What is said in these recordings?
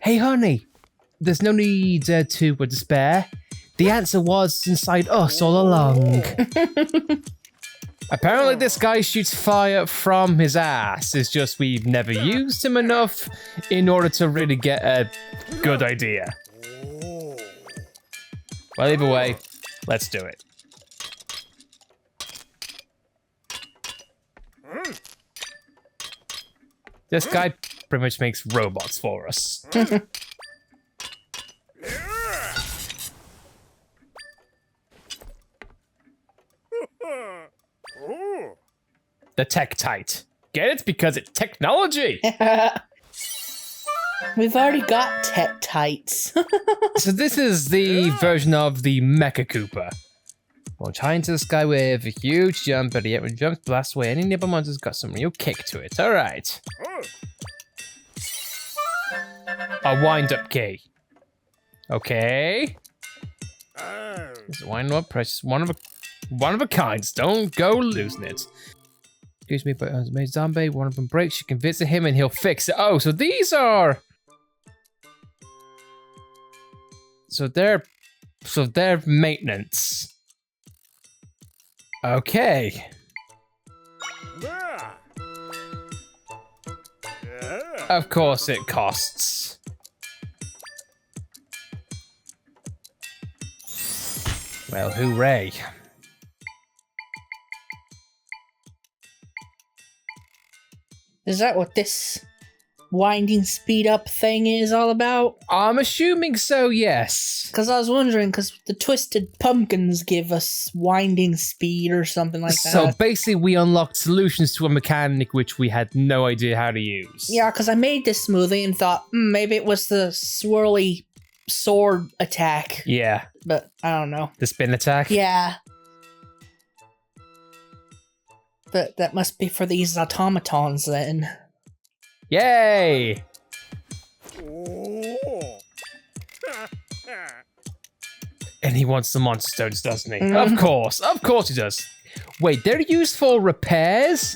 Hey, honey, there's no need to despair. The answer was inside us all along. Apparently this guy shoots fire from his ass. It's just we've never used him enough in order to really get a good idea. Well, either way, let's do it. This guy pretty much makes robots for us. The Tektite. Get it? Because it's technology! We've already got Tektites. So this is the version of the Mecha Koopa. Launch high into the sky with a huge jump, but yet when it jumps, blast away any nearby monsters, got some real kick to it. Alright. A wind-up key. Okay. It's a wind-up precious one of a kind. Don't go losing it. Excuse me, but as a zombie, one of them breaks, you can visit him and he'll fix it. Oh, so these are... So they're maintenance. Okay. Of course it costs. Well, hooray. Is that what this winding speed up thing is all about? I'm assuming so, yes. Because I was wondering, because the twisted pumpkins give us winding speed or something like that. So basically we unlocked solutions to a mechanic which we had no idea how to use. Yeah, because I made this smoothie and thought, maybe it was the swirly sword attack. Yeah. But I don't know. The spin attack? Yeah. But that must be for these automatons then. Yay! And he wants the monster stones, doesn't he? Of course he does. Wait, they're used for repairs?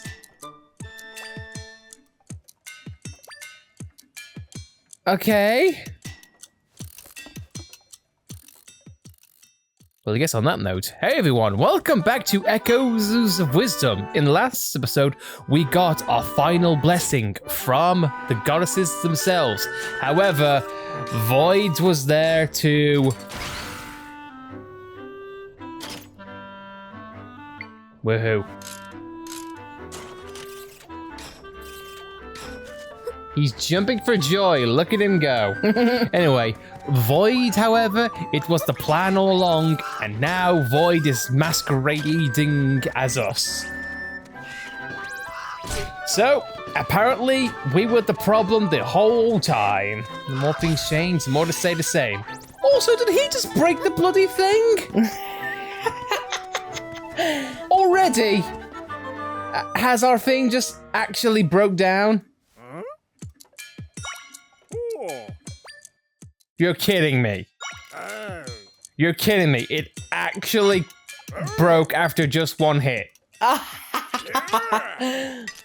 Okay. Well, I guess on that note, hey everyone, welcome back to Echoes of Wisdom. In the last episode, we got our final blessing from the goddesses themselves. However, Void was there to... Woohoo. He's jumping for joy, look at him go. Anyway, Void, however, it was the plan all along, and now Void is masquerading as us. So, apparently, we were the problem the whole time. The more things change, the more to stay the same. Also, did he just break the bloody thing? Already? Has our thing just actually broke down? You're kidding me. You're kidding me. It actually broke after just one hit.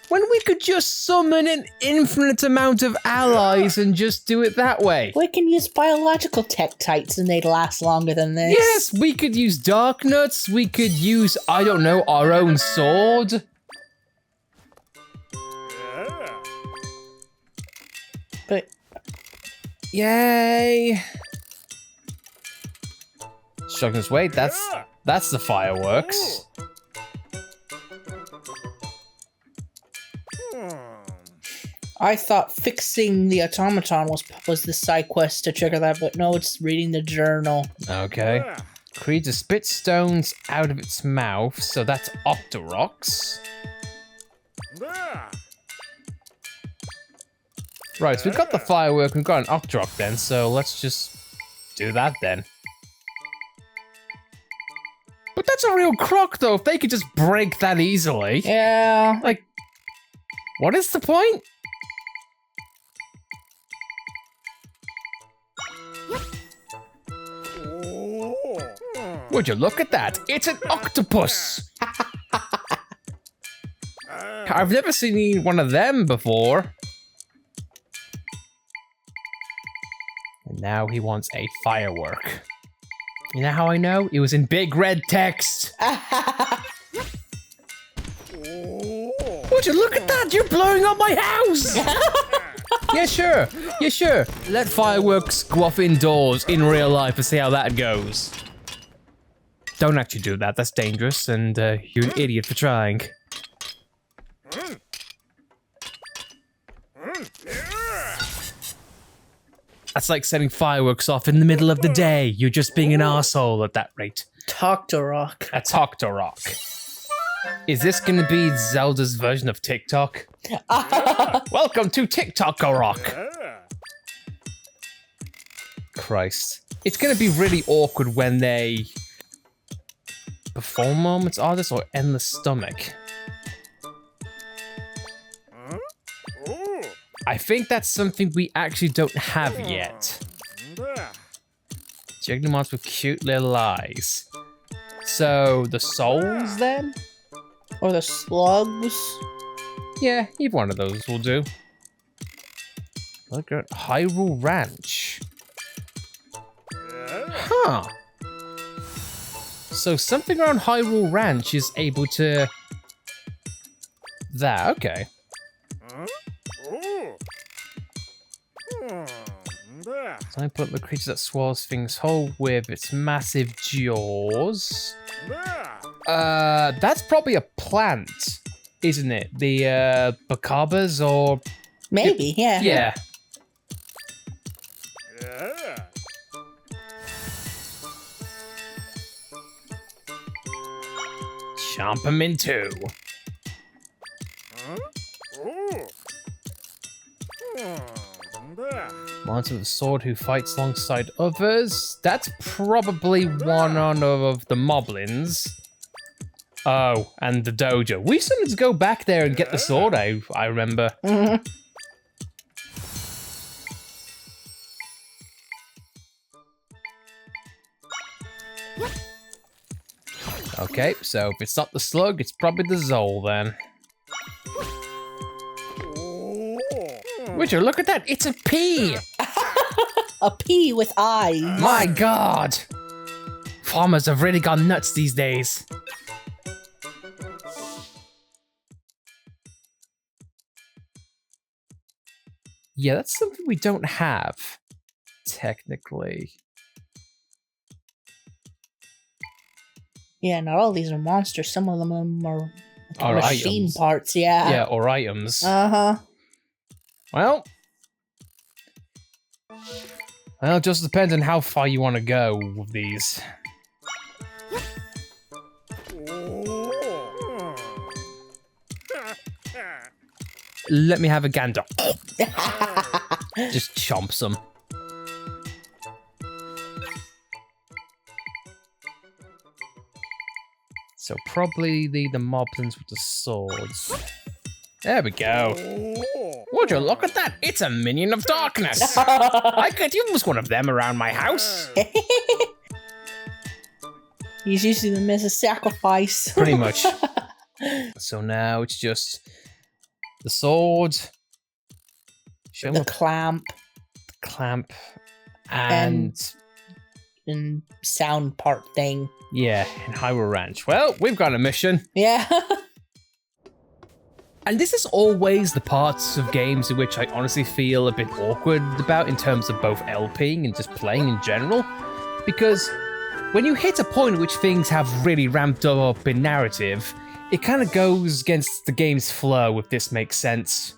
When we could just summon an infinite amount of allies and just do it that way. We can use biological Tektites and they'd last longer than this. Yes, we could use Dark Nuts. We could use, I don't know, our own sword. But... Yay! Struggles, wait, that's the fireworks. I thought fixing the automaton was the side quest to trigger that, but no, it's reading the journal. Okay. Creates a spit stones out of its mouth, so that's Octoroks. Right, so we've got the firework, we've got an Octorok then, so let's just do that then. But that's a real crock though, if they could just break that easily. Yeah. Like, what is the point? Would you look at that? It's an octopus! I've never seen one of them before. Now he wants a firework. You know how I know? It was in big red text. Would you look at that? You're blowing up my house! Yeah, sure. Yeah, sure. Let fireworks go off indoors in real life and see how that goes. Don't actually do that. That's dangerous, and you're an idiot for trying. That's like setting fireworks off in the middle of the day. You're just being an arsehole at that rate. Talk to Rock. A talk to rock. Is this gonna be Zelda's version of TikTok? Welcome to TikTok Rock. Christ. It's gonna be really awkward when they perform moments artists or endless stomach. I think that's something we actually don't have yet. Jignomons with cute little eyes. So, the souls then? Or the slugs? Yeah, either one of those will do. Look at Hyrule Ranch. Huh. So something around Hyrule Ranch is able to... That, okay. So I put the creature that swallows things whole with its massive jaws. That's probably a plant, isn't it? The bacabas or... Maybe, yeah. Yeah. Chomp him in two. Monster with a sword who fights alongside others. That's probably one of the moblins. Oh, and the dojo. We still need to go back there and get the sword, I remember. Okay, so if it's not the slug, it's probably the Zol then. Witcher, look at that! It's a pea! A pea with eyes. My god! Farmers have really gone nuts these days. Yeah, that's something we don't have, technically. Yeah, not all these are monsters. Some of them are Or machine items. parts, yeah. Yeah, or items. Uh-huh. Well, it just depends on how far you want to go with these. Let me have a gander. Just chomps them. So probably the moblins with the swords. There we go. Would you look at that? It's a minion of darkness. I could use one of them around my house. He's usually the miss a sacrifice. Pretty much. So now it's just the sword, The clamp and sound part thing. yeah, in Hyrule Ranch. Well, we've got a mission. Yeah. And this is always the parts of games in which I honestly feel a bit awkward about in terms of both LPing and just playing in general. Because when you hit a point at which things have really ramped up in narrative, it kind of goes against the game's flow, if this makes sense.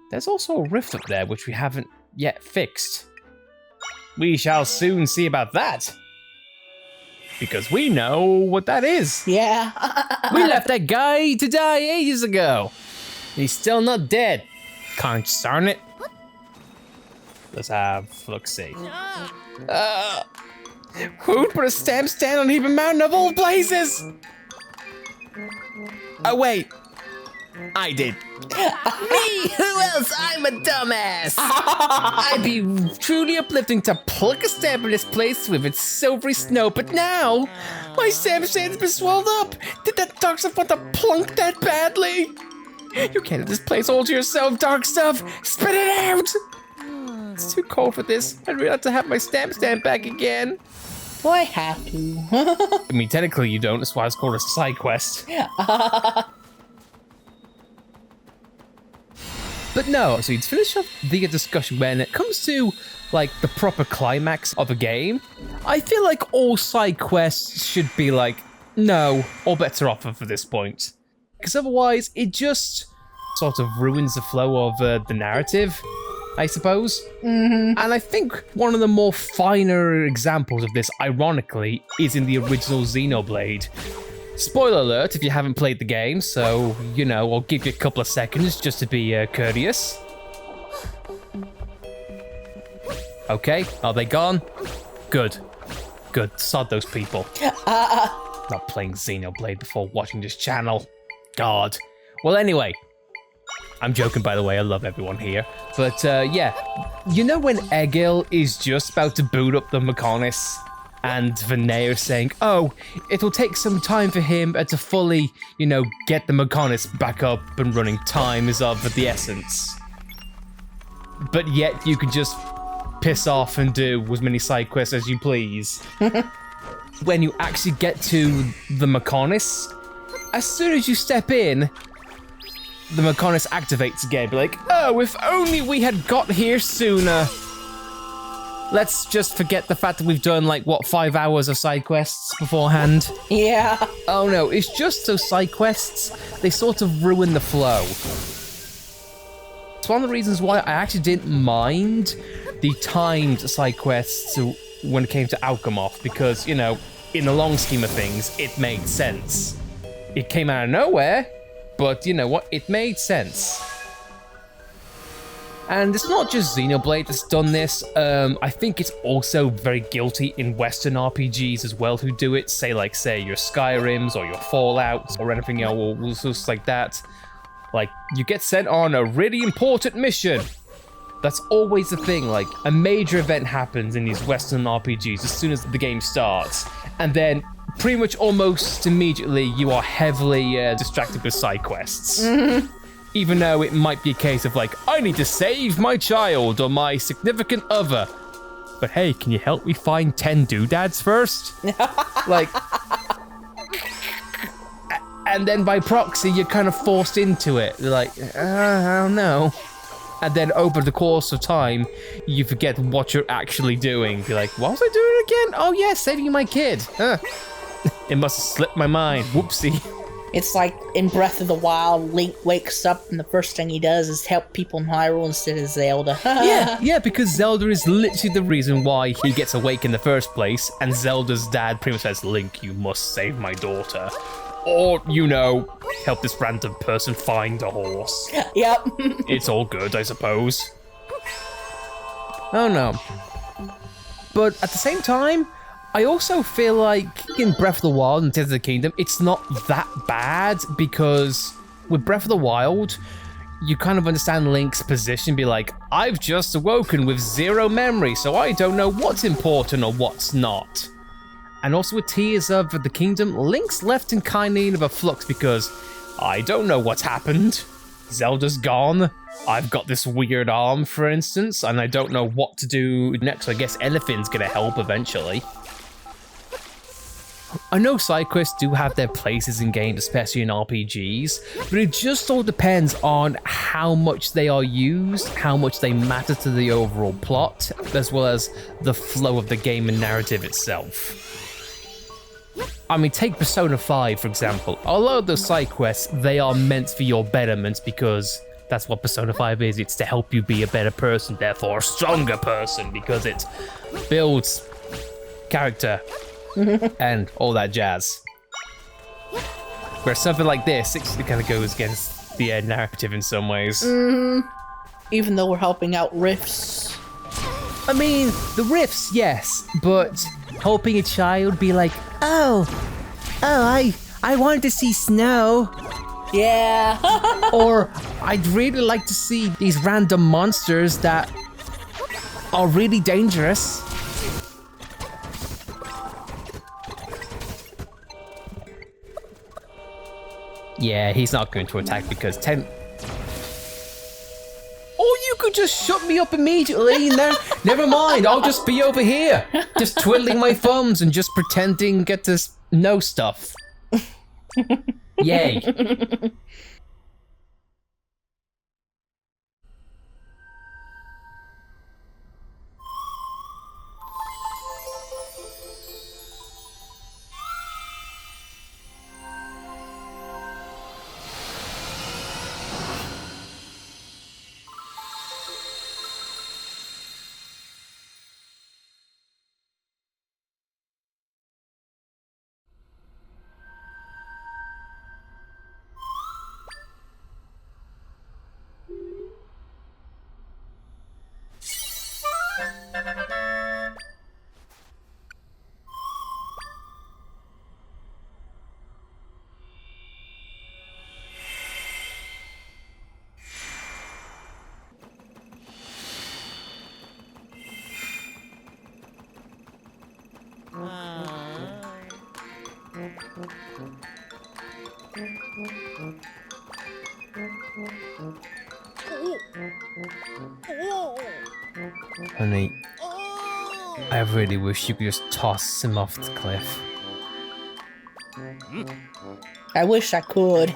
There's also a rift up there which we haven't yet fixed. We shall soon see about that. Because we know what that is. Yeah. We left that guy to die ages ago. He's still not dead. Conch darn it. Let's have look see. Who'd put a stamp stand on Heaping Mountain of all places? Oh wait. I did. Me? Who else? I'm a dumbass. I'd be truly uplifting to pluck a stamp in this place with its silvery snow, but now my stamp stand's been swelled up. Did that dark stuff want to plunk that badly? You can't have this place all to yourself, dark stuff. Spit it out. It's too cold for this. I'd really like to have my stamp back again. Well, I have to. I mean, technically you don't. That's why it's called a side quest. But no, so to finish off the discussion, when it comes to like the proper climax of a game, I feel like all side quests should be like, no, all bets are off for this point. Because otherwise, it just sort of ruins the flow of the narrative, I suppose. And I think one of the more finer examples of this, ironically, is in the original Xenoblade. Spoiler alert if you haven't played the game, so, you know, I'll give you a couple of seconds just to be courteous. Okay, are they gone? Good. Good, sod those people. Not playing Xenoblade before watching this channel. God. Well, anyway. I'm joking, by the way, I love everyone here. But, yeah. You know when Egil is just about to boot up the Mechonis? And Vinay is saying, oh, it'll take some time for him to fully, you know, get the Mechonis back up and running. Time is of the essence. But yet you can just piss off and do as many side quests as you please. When you actually get to the Mechonis, as soon as you step in, the Mechonis activates again. Be like, oh, if only we had got here sooner. Let's just forget the fact that we've done, like, what, 5 hours of side quests beforehand? Yeah. Oh no, it's just those side quests, they sort of ruin the flow. It's one of the reasons why I actually didn't mind the timed side quests when it came to Alchemoth, because, you know, in the long scheme of things, it made sense. It came out of nowhere, but you know what, it made sense. And it's not just Xenoblade that's done this. I think it's also very guilty in Western RPGs as well who do it. Say your Skyrims or your Fallouts or anything else like that. Like, you get sent on a really important mission. That's always the thing. Like, a major event happens in these Western RPGs as soon as the game starts. And then pretty much almost immediately you are heavily distracted with side quests. Even though it might be a case of like, I need to save my child or my significant other. But hey, can you help me find 10 doodads first? Like, and then by proxy, you're kind of forced into it. You're like, I don't know. And then over the course of time, you forget what you're actually doing. Be like, what was I doing again? Oh yeah, saving my kid. Huh. It must have slipped my mind. Whoopsie. It's like in Breath of the Wild, Link wakes up and the first thing he does is help people in Hyrule instead of Zelda. yeah, because Zelda is literally the reason why he gets awake in the first place, and Zelda's dad pretty much says, Link, you must save my daughter. Or, you know, help this random person find a horse. Yep. It's all good, I suppose. Oh no. But at the same time, I also feel like in Breath of the Wild and Tears of the Kingdom, it's not that bad, because with Breath of the Wild, you kind of understand Link's position, be like, I've just awoken with 0 memory, so I don't know what's important or what's not. And also with Tears of the Kingdom, Link's left in kind of a flux because I don't know what's happened. Zelda's gone. I've got this weird arm, for instance, and I don't know what to do next. So I guess anything's gonna help eventually. I know side quests do have their places in games, especially in RPGs, but it just all depends on how much they are used, how much they matter to the overall plot, as well as the flow of the game and narrative itself. I mean, take Persona 5, for example. A lot of those side quests, they are meant for your betterment because that's what Persona 5 is. It's to help you be a better person, therefore a stronger person, because it builds character and all that jazz. Whereas something like this, it kind of goes against the narrative in some ways. Even though we're helping out Rifts. I mean, the riffs, yes, but helping a child be like, oh, I want to see snow. Yeah. Or I'd really like to see these random monsters that are really dangerous. Yeah, he's not going to attack because 10... Or you could just shut me up immediately, and then never mind, I'll just be over here, just twiddling my thumbs and just pretending get to know stuff. Yay. Honey, I really wish you could just toss him off the cliff. I wish I could.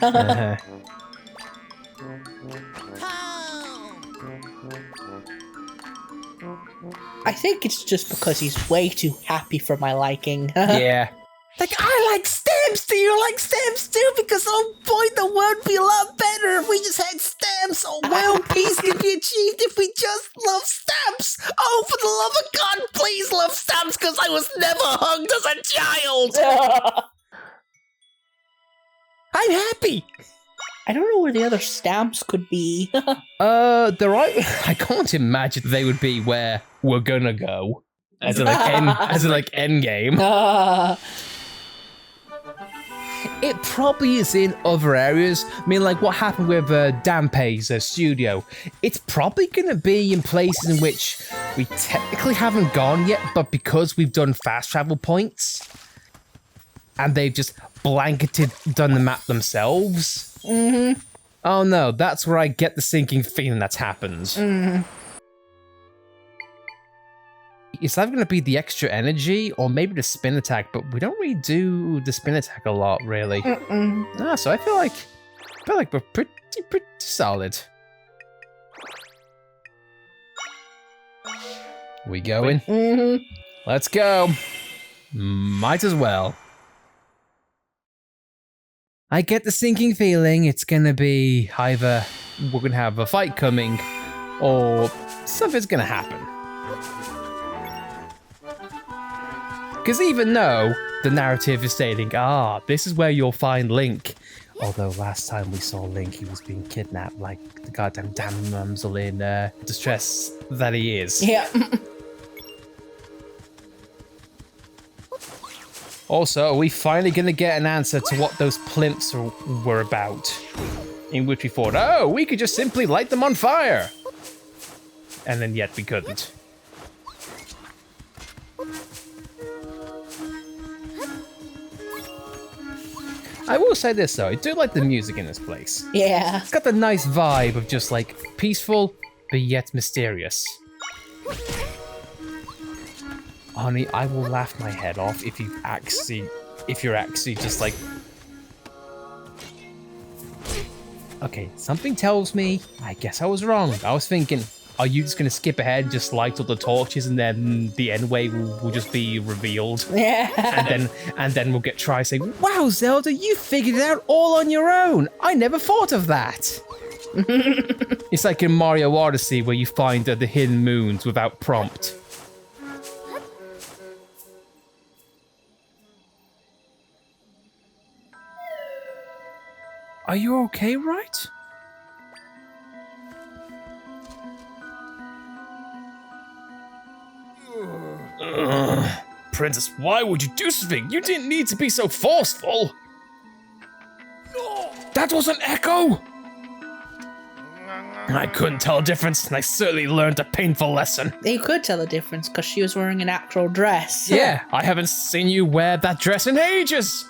I think it's just because he's way too happy for my liking. Yeah. Like, I like stamps! Do you like stamps too? Because, oh boy, the world would be a lot better if we just had stamps! Oh, world peace could be achieved if we just love stamps! Oh, for the love of God, please love stamps, because I was never hugged as a child! I'm happy! I don't know where the other stamps could be. They're right. I can't imagine they would be where we're gonna go. As in like end game. It probably is in other areas. I mean, like what happened with Dampé's studio. It's probably going to be in places in which we technically haven't gone yet, but because we've done fast travel points, and they've just done the map themselves. Mm-hmm. Oh no, that's where I get the sinking feeling that's happened. Mm-hmm. It's either going to be the extra energy or maybe the spin attack, but we don't really do the spin attack a lot, really. So I feel like we're pretty solid. We going? Mm-hmm. Let's go. Might as well. I get the sinking feeling it's going to be either we're going to have a fight coming or something's going to happen. Because even though the narrative is stating, this is where you'll find Link. Although last time we saw Link, he was being kidnapped like the goddamn damsel in distress that he is. Yeah. Also, are we finally going to get an answer to what those plimps were about? In which we thought, we could just simply light them on fire. And then yet we couldn't. I will say this though, I do like the music in this place. Yeah. It's got the nice vibe of just like peaceful, but yet mysterious. Honey, I will laugh my head off if you're actually just like... Okay, something tells me, I guess I was wrong. I was thinking, are you just gonna skip ahead and just light all the torches and then the end way will just be revealed? Yeah. And then we'll get Tri saying, wow, Zelda, you figured it out all on your own. I never thought of that. It's like in Mario Odyssey where you find the hidden moons without prompt. Are you okay, right? Princess, why would you do something? You didn't need to be so forceful. That was an echo. I couldn't tell a difference, and I certainly learned a painful lesson. You could tell the difference because she was wearing an actual dress. Yeah, I haven't seen you wear that dress in ages.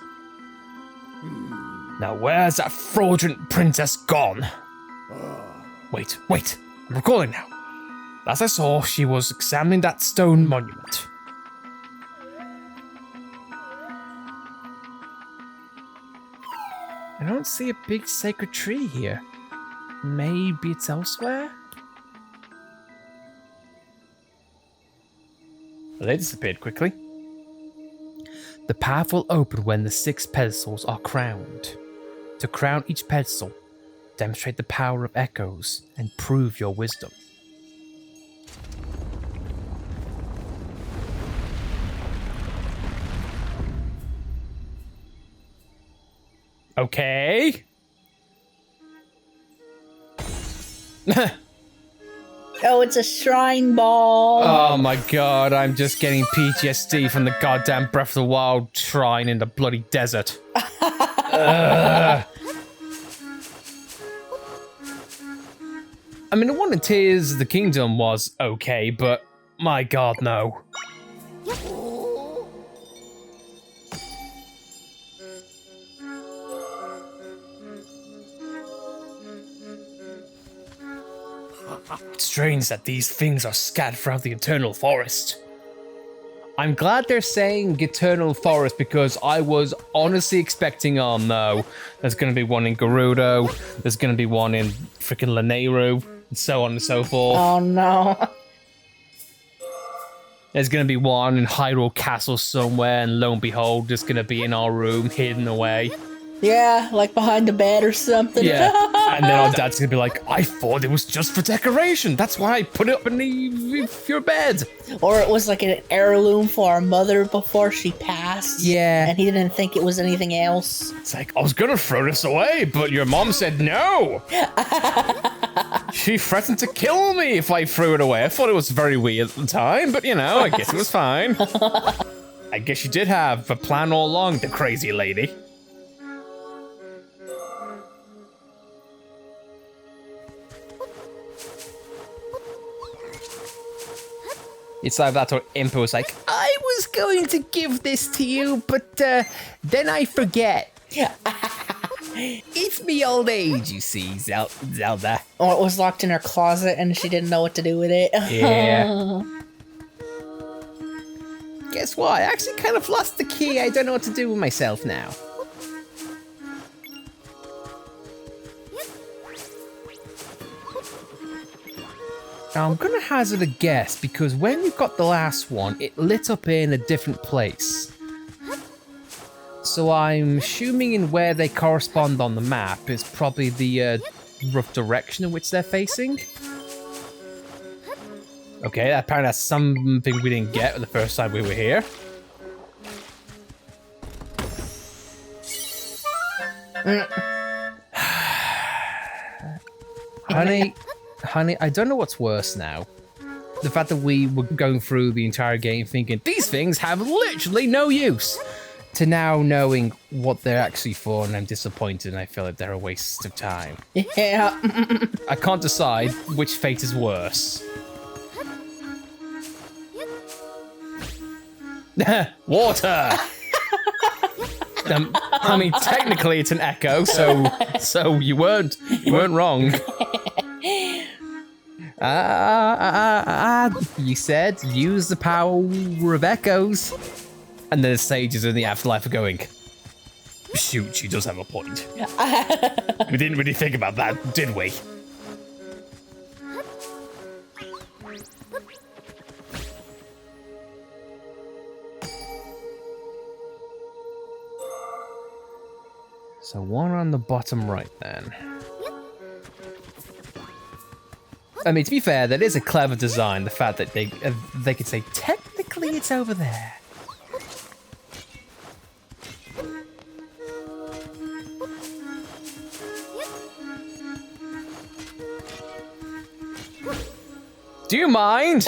Now where's that fraudulent princess gone? Wait. recalling now. As I saw, she was examining that stone monument. I don't see a big sacred tree here. Maybe it's elsewhere? They disappeared quickly. The path will open when the 6 pedestals are crowned. To crown each pedestal, demonstrate the power of echoes and prove your wisdom. Okay. Oh, it's a shrine ball. Oh my god, I'm just getting PTSD from the goddamn Breath of the Wild shrine in the bloody desert. I mean, the one in Tears of the Kingdom was okay, but my god, no. It's strange that these things are scattered throughout the Eternal Forest. I'm glad they're saying Eternal Forest because I was honestly expecting, oh no, there's going to be one in Gerudo, there's going to be one in freaking Lanayru, and so on and so forth. Oh no. There's going to be one in Hyrule Castle somewhere, and lo and behold, it's going to be in our room, hidden away. Yeah, like behind the bed or something. Yeah, and then our dad's gonna be like, I thought it was just for decoration. That's why I put it up in your bed. Or it was like an heirloom for our mother before she passed. Yeah. And he didn't think it was anything else. It's like, I was gonna throw this away, but your mom said no. She threatened to kill me if I threw it away. I thought it was very weird at the time, but you know, I guess it was fine. I guess you did have a plan all along, the crazy lady. It's like that or Impa was like, I was going to give this to you, but then I forget. It's me old age, you see, Zelda. Or it was locked in her closet and she didn't know what to do with it. Yeah. Guess what? I actually kind of lost the key. I don't know what to do with myself now. Now, I'm gonna hazard a guess because when you got the last one, it lit up in a different place. So I'm assuming in where they correspond on the map is probably the rough direction in which they're facing. Okay, apparently that's something we didn't get the first time we were here. Honey, I don't know what's worse now. The fact that we were going through the entire game thinking, these things have literally no use, to now knowing what they're actually for, and I'm disappointed and I feel like they're a waste of time. Yeah. I can't decide which fate is worse. Water! I mean, technically it's an echo, so you weren't wrong. You said use the power of echoes, and then the sages in the afterlife are going, shoot, she does have a point. We didn't really think about that, did we? So one on the bottom right then. I mean, to be fair, that is a clever design, the fact that they could say, technically it's over there. Do you mind?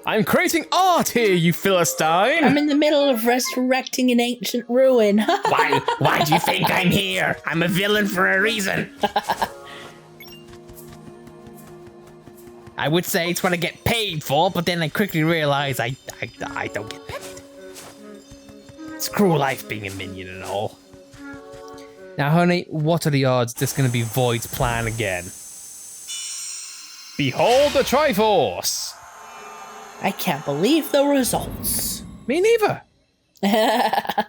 I'm creating art here, you Philistine! I'm in the middle of resurrecting an ancient ruin. Why do you think I'm here? I'm a villain for a reason. I would say it's what I get paid for, but then I quickly realize I don't get paid. It's cruel life being a minion and all. Now, honey, what are the odds this is going to be Void's plan again? Behold the Triforce! I can't believe the results. Me neither. A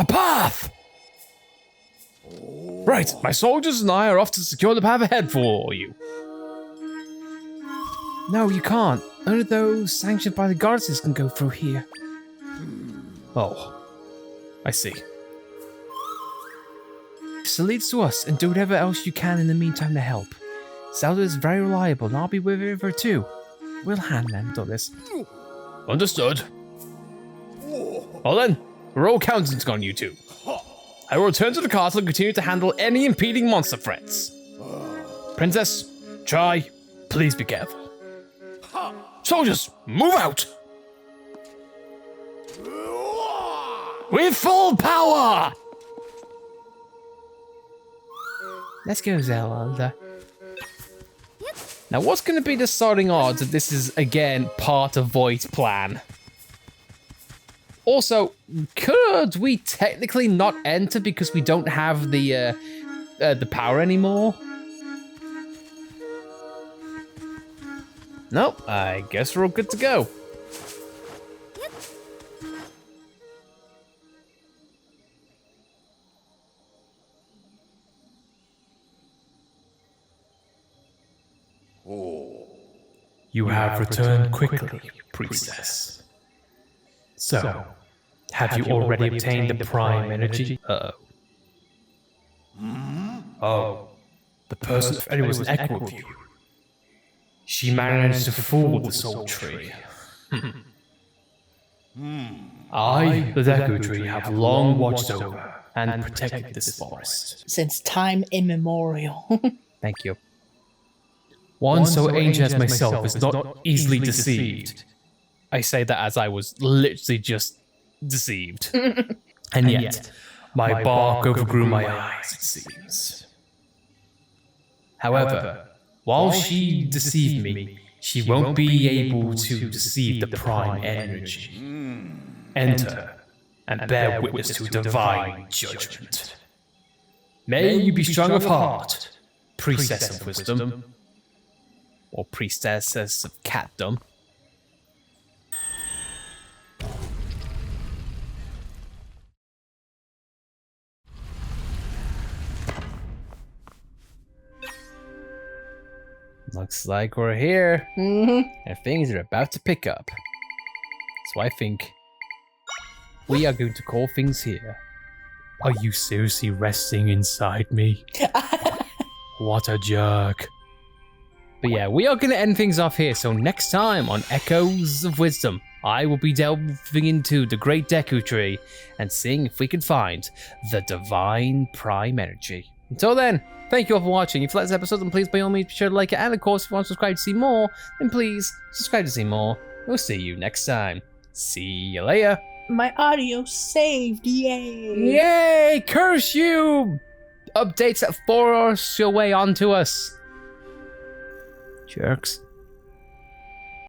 path! Right, my soldiers and I are off to secure the path ahead for you. No, you can't. Only those sanctioned by the goddesses can go through here. Oh, I see. So leads to us, and do whatever else you can in the meantime to help. Zelda is very reliable, and I'll be with her too. We'll handle this. Understood. Well then, we're all counting on you two. I will return to the castle and continue to handle any impeding monster threats. Princess, try. Please be careful. Soldiers, move out! With full power! Let's go, Zelda. Now, what's going to be the starting odds that this is, again, part of Void's plan? Also, could we technically not enter because we don't have the power anymore? Nope, I guess we're all good to go. You have returned quickly, priestess. So, have you already obtained the prime energy? Uh-oh. Oh, the person of Eddie was an echo of you. She managed to fool the soul tree. I, the Deku Tree, have long watched over and protected this forest. Since time immemorial. Thank you. One so ancient as myself is not easily deceived. I say that as I was literally just deceived. And yet, my bark overgrew my eyes, it seems. However, while she deceived me, she won't be able to deceive the prime energy. Enter and bear witness to divine judgment. May you be strong of heart, priestess of wisdom, or priestess of catdom. Looks like we're here, and things are about to pick up. So I think we are going to call things here. Are you seriously resting inside me? What a jerk. But yeah, we are going to end things off here. So next time on Echoes of Wisdom, I will be delving into the Great Deku Tree and seeing if we can find the Divine Prime Energy. Until then, thank you all for watching. If you like this episode, then please by all means be sure to like it. And of course, if you want to subscribe to see more, then please subscribe to see more. We'll see you next time. See you later. My audio saved, yay! Yay! Curse you! Updates that force your way onto us. Jerks.